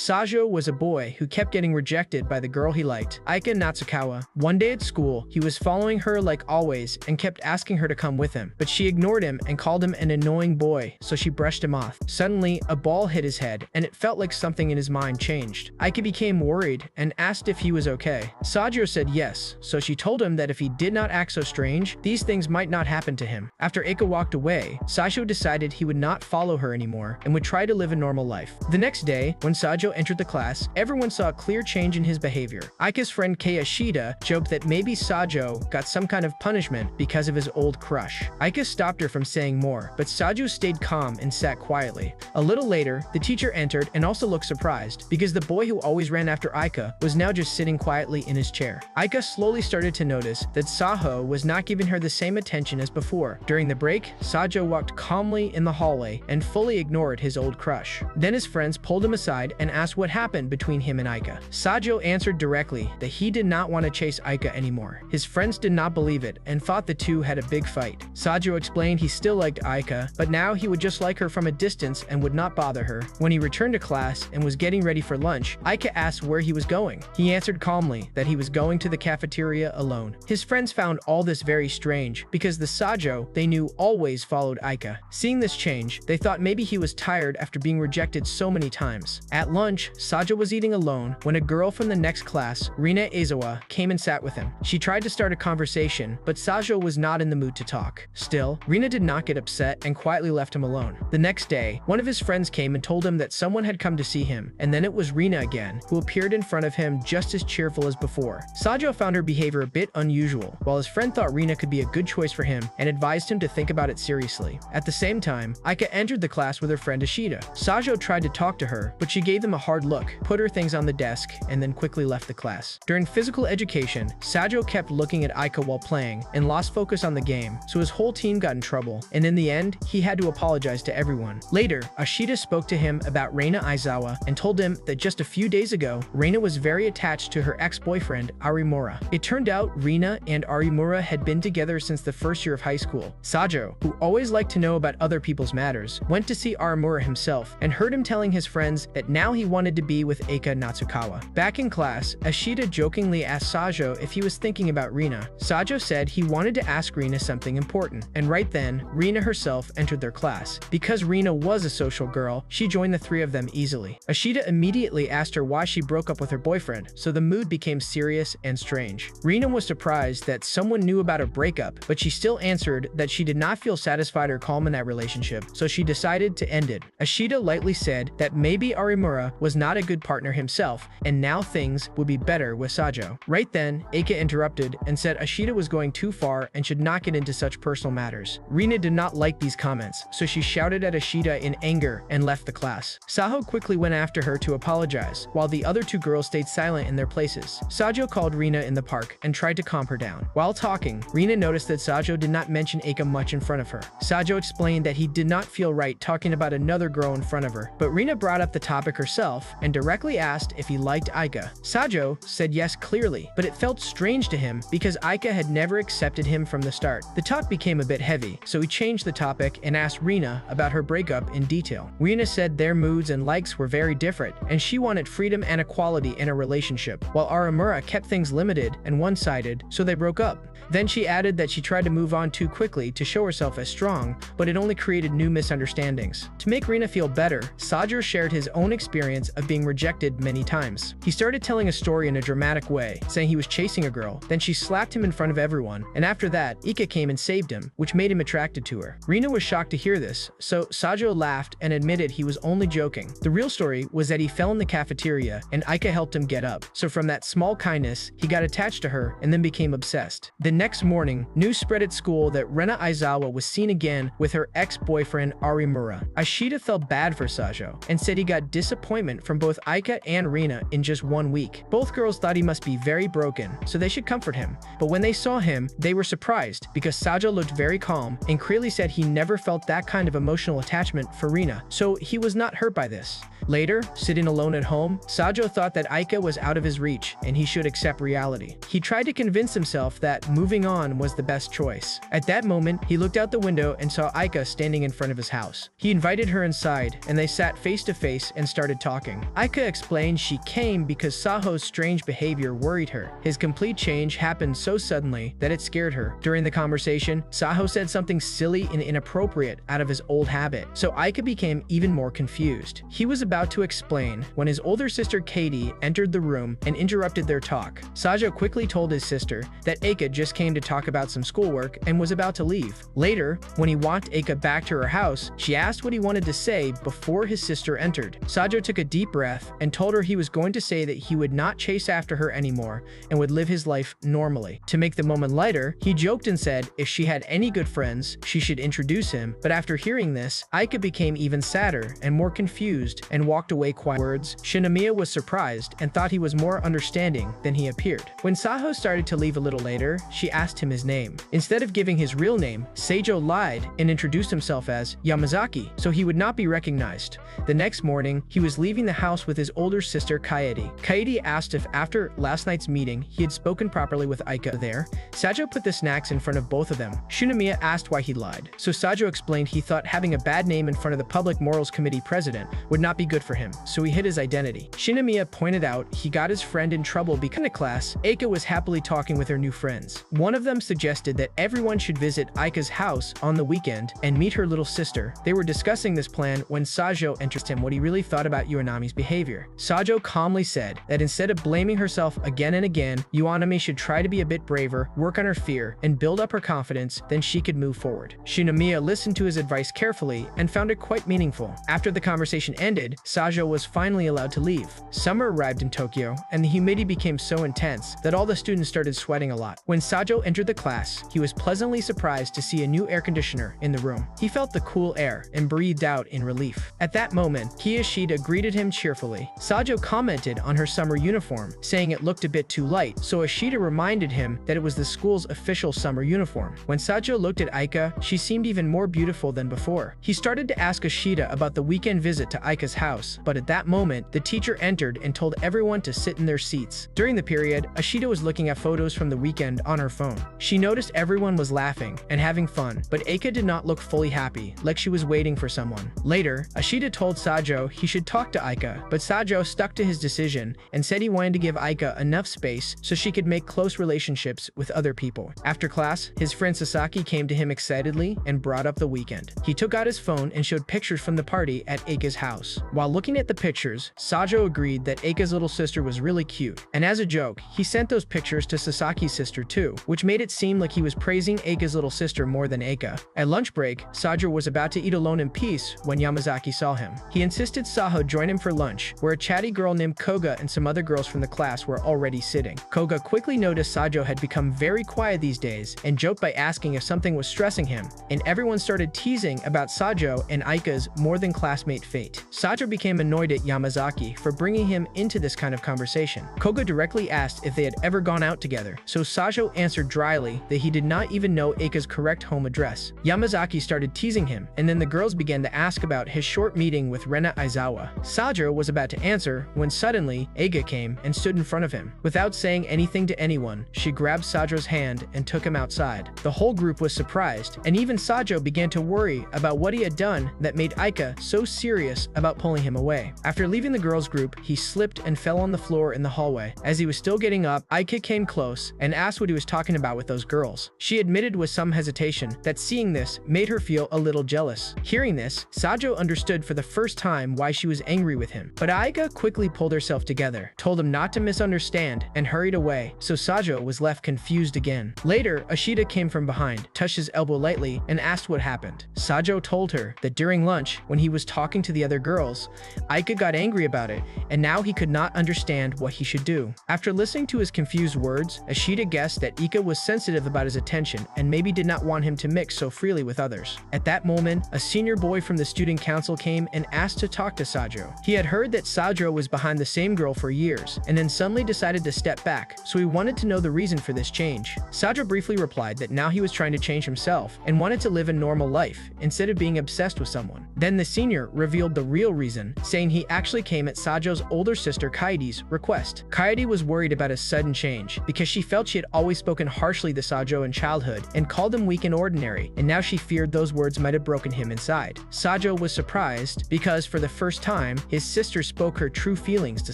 Sajo was a boy who kept getting rejected by the girl he liked, Aika Natsukawa. One day at school, he was following her like always and kept asking her to come with him, but she ignored him and called him an annoying boy, so she brushed him off. Suddenly, a ball hit his head, and it felt like something in his mind changed. Aika became worried and asked if he was okay. Sajo said yes, so she told him that if he did not act so strange, these things might not happen to him. After Aika walked away, Sajo decided he would not follow her anymore and would try to live a normal life. The next day, when Sajo entered the class, everyone saw a clear change in his behavior. Aika's friend Kei Ashida joked that maybe Sajo got some kind of punishment because of his old crush. Aika stopped her from saying more, but Sajo stayed calm and sat quietly. A little later, the teacher entered and also looked surprised because the boy who always ran after Aika was now just sitting quietly in his chair. Aika slowly started to notice that Saho was not giving her the same attention as before. During the break, Sajo walked calmly in the hallway and fully ignored his old crush. Then his friends pulled him aside and asked what happened between him and Aika. Sajo answered directly that he did not want to chase Aika anymore. His friends did not believe it and thought the two had a big fight. Sajo explained he still liked Aika, but now he would just like her from a distance and would not bother her. When he returned to class and was getting ready for lunch, Aika asked where he was going. He answered calmly that he was going to the cafeteria alone. His friends found all this very strange because the Sajo they knew always followed Aika. Seeing this change, they thought maybe he was tired after being rejected so many times. At lunch, Sajo was eating alone when a girl from the next class, Rina Aizawa, came and sat with him. She tried to start a conversation, but Sajo was not in the mood to talk. Still, Rina did not get upset and quietly left him alone. The next day, one of his friends came and told him that someone had come to see him, and then it was Rina again, who appeared in front of him just as cheerful as before. Sajo found her behavior a bit unusual, while his friend thought Rina could be a good choice for him and advised him to think about it seriously. At the same time, Aika entered the class with her friend Ashida. Sajo tried to talk to her, but she gave them a hard look, put her things on the desk, and then quickly left the class. During physical education, Sajo kept looking at Aika while playing and lost focus on the game, so his whole team got in trouble, and in the end, he had to apologize to everyone. Later, Ashida spoke to him about Reina Aizawa and told him that just a few days ago, Reina was very attached to her ex-boyfriend, Arimura. It turned out Rina and Arimura had been together since the first year of high school. Sajo, who always liked to know about other people's matters, went to see Arimura himself and heard him telling his friends that now he wanted to be with Aika Natsukawa. Back in class, Ashida jokingly asked Sajo if he was thinking about Rina. Sajo said he wanted to ask Rina something important, and right then, Rina herself entered their class. Because Rina was a social girl, she joined the three of them easily. Ashida immediately asked her why she broke up with her boyfriend, so the mood became serious and strange. Rina was surprised that someone knew about her breakup, but she still answered that she did not feel satisfied or calm in that relationship, so she decided to end it. Ashida lightly said that maybe Arimura was not a good partner himself, and now things would be better with Sajo. Right then, Aika interrupted and said Ashida was going too far and should not get into such personal matters. Rina did not like these comments, so she shouted at Ashida in anger and left the class. Saho quickly went after her to apologize, while the other two girls stayed silent in their places. Sajo called Rina in the park and tried to calm her down. While talking, Rina noticed that Sajo did not mention Aika much in front of her. Sajo explained that he did not feel right talking about another girl in front of her, but Rina brought up the topic herself and directly asked if he liked Aika. Sajo said yes clearly, but it felt strange to him because Aika had never accepted him from the start. The talk became a bit heavy, so he changed the topic and asked Rina about her breakup in detail. Rina said their moods and likes were very different, and she wanted freedom and equality in a relationship, while Arimura kept things limited and one-sided, so they broke up. Then she added that she tried to move on too quickly to show herself as strong, but it only created new misunderstandings. To make Rina feel better, Sajo shared his own experience of being rejected many times. He started telling a story in a dramatic way, saying he was chasing a girl, then she slapped him in front of everyone, and after that, Ika came and saved him, which made him attracted to her. Rina was shocked to hear this, so Sajo laughed and admitted he was only joking. The real story was that he fell in the cafeteria and Ika helped him get up, so from that small kindness, he got attached to her and then became obsessed. The next morning, news spread at school that Rena Aizawa was seen again with her ex-boyfriend Arimura. Ashida felt bad for Sajo and said he got disappointment from both Aika and Rina in just 1 week. Both girls thought he must be very broken, so they should comfort him. But when they saw him, they were surprised because Sajo looked very calm and clearly said he never felt that kind of emotional attachment for Rina, so he was not hurt by this. Later, sitting alone at home, Sajo thought that Aika was out of his reach and he should accept reality. He tried to convince himself that moving on was the best choice. At that moment, he looked out the window and saw Aika standing in front of his house. He invited her inside, and they sat face to face and started talking. Aika explained she came because Saho's strange behavior worried her. His complete change happened so suddenly that it scared her. During the conversation, Saho said something silly and inappropriate out of his old habit, so Aika became even more confused. He was about to explain when his older sister Katie entered the room and interrupted their talk. Sajo quickly told his sister that Aika just came to talk about some schoolwork and was about to leave. Later, when he walked Aika back to her house, she asked what he wanted to say before his sister entered. Sajo took a deep breath and told her he was going to say that he would not chase after her anymore and would live his life normally. To make the moment lighter, he joked and said if she had any good friends, she should introduce him, but after hearing this, Aika became even sadder and more confused and walked away quiet. Words, Shinomiya was surprised and thought he was more understanding than he appeared. When Saho started to leave a little later, she asked him his name. Instead of giving his real name, Seijo lied and introduced himself as Yamazaki, so he would not be recognized. The next morning, he was leaving the house with his older sister Kaede. Kaede asked if after last night's meeting, he had spoken properly with Aika there. Sajo put the snacks in front of both of them. Shinomiya asked why he lied, so Sajo explained he thought having a bad name in front of the Public Morals Committee president would not be good for him, so he hid his identity. Shinomiya pointed out he got his friend in trouble because in the class, Aika was happily talking with her new friends. One of them suggested that everyone should visit Aika's house on the weekend and meet her little sister. They were discussing this plan when Sajo asked him what he really thought about Yuanami's behavior. Sajo calmly said that instead of blaming herself again and again, Yuanami should try to be a bit braver, work on her fear, and build up her confidence, then she could move forward. Shinomiya listened to his advice carefully and found it quite meaningful. After the conversation ended, Sajo was finally allowed to leave. Summer arrived in Tokyo, and the humidity became so intense that all the students started sweating a lot. When Sajo entered the class, he was pleasantly surprised to see a new air conditioner in the room. He felt the cool air and breathed out in relief. At that moment, Kiyashida greeted him cheerfully. Sajo commented on her summer uniform, saying it looked a bit too light, so Ashida reminded him that it was the school's official summer uniform. When Sajo looked at Aika, she seemed even more beautiful than before. He started to ask Ashida about the weekend visit to Aika's house, but at that moment, the teacher entered and told everyone to sit in their seats. During the period, Ashida was looking at photos from the weekend on her phone. She noticed everyone was laughing and having fun, but Aika did not look fully happy, like she was waiting for someone. Later, Ashida told Sajo he should talk to Aika, but Sajo stuck to his decision and said he wanted to give Aika enough space so she could make close relationships with other people. After class, his friend Sasaki came to him excitedly and brought up the weekend. He took out his phone and showed pictures from the party at Aika's house. While looking at the pictures, Sajo agreed that Aika's little sister was really cute, and as a joke, he sent those pictures to Sasaki's sister too, which made it seem like he was praising Aika's little sister more than Aika. At lunch break, Sajo was about to eat alone in peace when Yamazaki saw him. He insisted Saho join him for lunch, where a chatty girl named Koga and some other girls from the class were already sitting. Koga quickly noticed Sajo had become very quiet these days and joked by asking if something was stressing him, and everyone started teasing about Sajo and Aika's more than classmate fate. Sajo became annoyed at Yamazaki for bringing him into this kind of conversation. Koga directly asked if they had ever gone out together, so Sajo answered dryly that he did not even know Aika's correct home address. Yamazaki started teasing him, and then the girls began to ask about his short meeting with Rena Aizawa. Sajo was about to answer when suddenly Aika came and stood in front of him. Without saying anything to anyone, she grabbed Sajo's hand and took him outside. The whole group was surprised, and even Sajo began to worry about what he had done that made Aika so serious about pulling him away. After leaving the girls' group, he slipped and fell on the floor in the hallway. As he was still getting up, Aika came close and asked what he was talking about with those girls. She admitted with some hesitation that seeing this made her feel a little jealous. Hearing this, Sajo understood for the first time why she was angry with him. But Aika quickly pulled herself together, told him not to misunderstand, and hurried away, so Sajo was left confused again. Later, Ashida came from behind, touched his elbow lightly, and asked what happened. Sajo told her that during lunch, when he was talking to the other girls, Aika got angry about it, and now he could not understand what he should do. After listening to his confused words, Ashida guessed that Aika was sensitive about his attention and maybe did not want him to mix so freely with others. At that moment, a senior boy from the student council came and asked to talk to Sajo. He had heard that Sajo was behind the same girl for years, and then suddenly decided to step back, so he wanted to know the reason for this change. Sajo briefly replied that now he was trying to change himself and wanted to live a normal life instead of being obsessed with someone. Then the senior revealed the real reason reason, saying he actually came at Sajo's older sister Kaede's request. Kaede was worried about his sudden change because she felt she had always spoken harshly to Sajo in childhood and called him weak and ordinary, and now she feared those words might have broken him inside. Sajo was surprised because for the first time, his sister spoke her true feelings to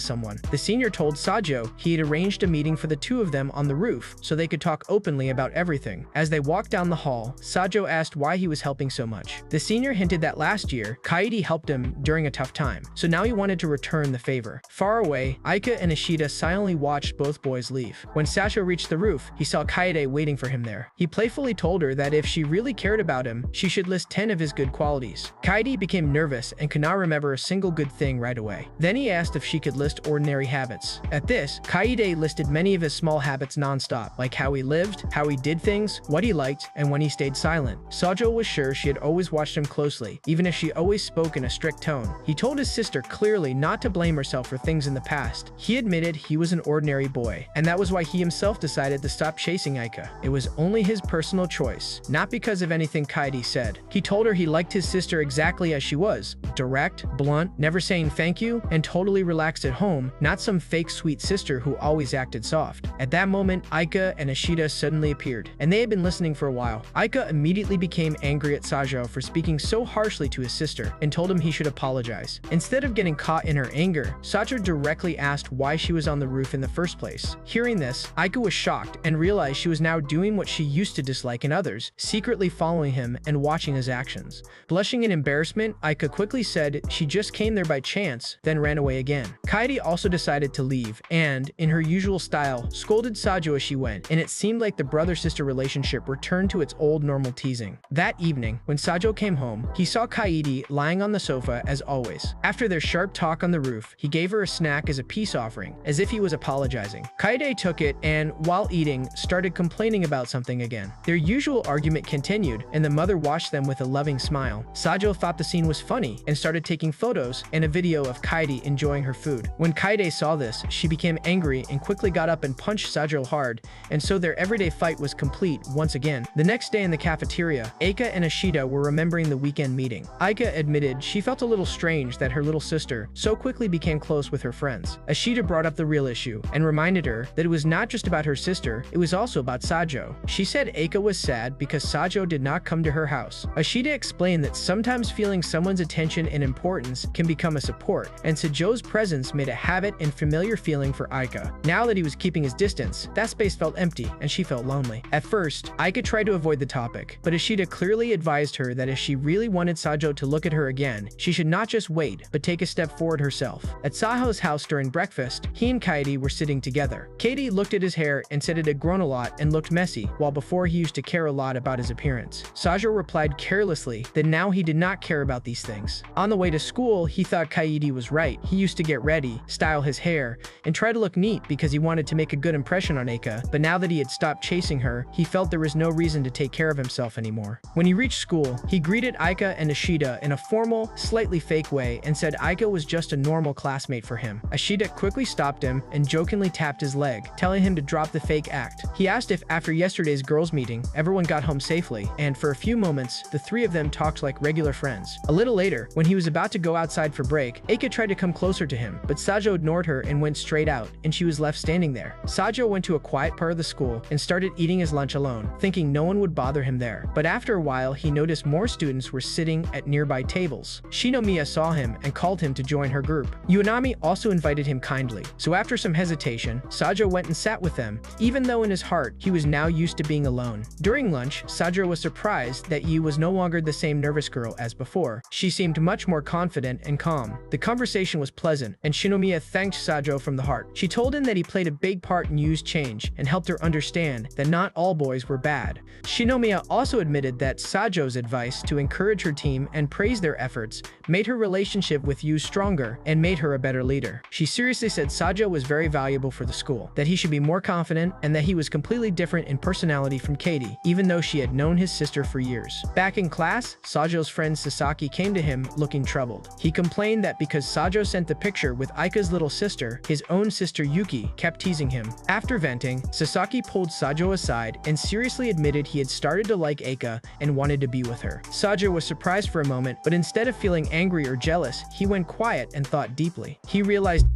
someone. The senior told Sajo he had arranged a meeting for the two of them on the roof so they could talk openly about everything. As they walked down the hall, Sajo asked why he was helping so much. The senior hinted that last year, Kaede helped him during a tough time, so now he wanted to return the favor. Far away, Aika and Ishida silently watched both boys leave. When Sajo reached the roof, he saw Kaede waiting for him there. He playfully told her that if she really cared about him, she should list 10 of his good qualities. Kaede became nervous and could not remember a single good thing right away. Then he asked if she could list ordinary habits. At this, Kaede listed many of his small habits non-stop, like how he lived, how he did things, what he liked, and when he stayed silent. Sajo was sure she had always watched him closely, even if she always spoke in a strict tone. He told his sister clearly not to blame herself for things in the past. He admitted he was an ordinary boy, and that was why he himself decided to stop chasing Aika. It was only his personal choice, not because of anything Kaede said. He told her he liked his sister exactly as she was, direct, blunt, never saying thank you, and totally relaxed at home, not some fake sweet sister who always acted soft. At that moment, Aika and Ishida suddenly appeared, and they had been listening for a while. Aika immediately became angry at Sajo for speaking so harshly to his sister and told him he should apologize. Instead of getting caught in her anger, Sajo directly asked why she was on the roof in the first place. Hearing this, Aika was shocked and realized she was now doing what she used to dislike in others, secretly following him and watching his actions. Blushing in embarrassment, Aika quickly said she just came there by chance, then ran away again. Kaede also decided to leave and, in her usual style, scolded Sajo as she went, and it seemed like the brother-sister relationship returned to its old normal teasing. That evening, when Sajo came home, he saw Kaede lying on the sofa as always. After their sharp talk on the roof, he gave her a snack as a peace offering, as if he was apologizing. Kaede took it and, while eating, started complaining about something again. Their usual argument continued, and the mother watched them with a loving smile. Sajo thought the scene was funny and started taking photos and a video of Kaede enjoying her food. When Kaede saw this, she became angry and quickly got up and punched Sajo hard, and so their everyday fight was complete once again. The next day in the cafeteria, Aika and Ishida were remembering the weekend meeting. Aika admitted she felt a little strange that her little sister so quickly became close with her friends. Ishida brought up the real issue and reminded her that it was not just about her sister, it was also about Sajo. She said Aika was sad because Sajo did not come to her house. Ishida explained that sometimes feeling someone's attention and importance can become a support, and Sajo's presence made a habit and familiar feeling for Aika. Now that he was keeping his distance, that space felt empty and she felt lonely. At first, Aika tried to avoid the topic, but Ishida clearly advised her that if she really wanted Sajo to look at her again, she should not just wait, but take a step forward herself. At Sajo's house during breakfast, he and Kaede were sitting together. Kaede looked at his hair and said it had grown a lot and looked messy, while before he used to care a lot about his appearance. Sajo replied carelessly that now he did not care about these things. On the way to school, he thought Kaede was right. He used to get ready, style his hair, and try to look neat because he wanted to make a good impression on Aika, but now that he had stopped chasing her, he felt there was no reason to take care of himself anymore. When he reached school, he greeted Aika and Ishida in a formal, slightly fake way and said Aika was just a normal classmate for him. Ishida quickly stopped him and jokingly tapped his leg, telling him to drop the fake act. He asked if after yesterday's girls' meeting, everyone got home safely, and for a few moments, the three of them talked like regular friends. A little later, when he was about to go outside for break, Aika tried to come closer to him, but Sajo ignored her and went straight out, and she was left standing there. Sajo went to a quiet part of the school and started eating his lunch alone, thinking no one would bother him there. But after a while, he noticed more students were sitting at nearby tables. Shinomiya saw him and called him to join her group. Yuanami also invited him kindly, so after some hesitation, Sajo went and sat with them, even though in his heart, he was now used to being alone. During lunch, Sajo was surprised that Yu was no longer the same nervous girl as before. She seemed much more confident and calm. The conversation was pleasant, and Shinomiya thanked Sajo from the heart. She told him that he played a big part in Yu's change and helped her understand that not all boys were bad. Shinomiya also admitted that Sajo's advice to encourage her team and praise their efforts made her relationship with Yu stronger and made her a better leader. She seriously said Sajo was very valuable for the school, that he should be more confident, and that he was completely different in personality from Kaede, even though she had known his sister for years. Back in class, Sajo's friend Sasaki came to him looking troubled. He complained that because Sajo sent the picture with Aika's little sister, his own sister Yuki kept teasing him. After venting, Sasaki pulled Sajo aside and seriously admitted he had started to like Aika and wanted to be with her. Sajo was surprised for a moment, but instead of feeling angry or jealous, he went quiet and thought deeply. He realized